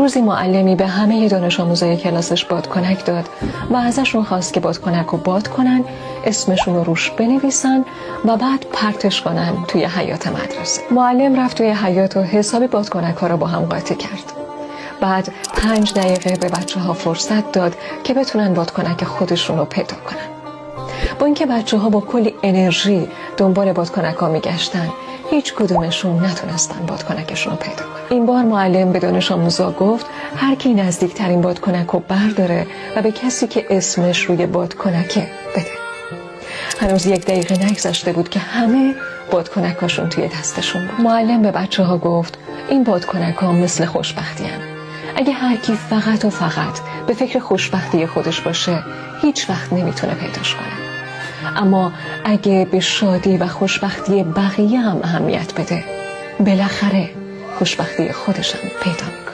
روزی معلمی به همه دانش آموزای کلاسش بادکنک داد و ازشون خواست که بادکنک رو باد کنن، اسمشون رو روش بنویسن و بعد پرتش کنن توی حیاط مدرسه. معلم رفت توی حیاط و حسابی بادکنک ها رو با هم قاطی کرد. بعد 5 دقیقه به بچه ها فرصت داد که بتونن بادکنک خودشون رو پیدا کنن. با اینکه بچه ها با کلی انرژی دنبال بادکنک ها میگشتن، هیچ کدومشون نتونستن بادکنکشون رو پیدا کنن. این بار معلم به دانش آموزا گفت هر کی نزدیکترین بادکنک رو برداره و به کسی که اسمش روی بادکنکه بده. هنوز 1 دقیقه نگذشته بود که همه بادکنکاشون توی دستشون بود. معلم به بچه ها گفت این بادکنک ها مثل خوشبختی هن. اگه هر کی فقط و فقط به فکر خوشبختی خودش باشه، هیچ وقت نمیتونه پیداش کنه. اما اگه به شادی و خوشبختی بقیه هم اهمیت بده، بالاخره خوشبختی خودش هم پیدا می‌کنه.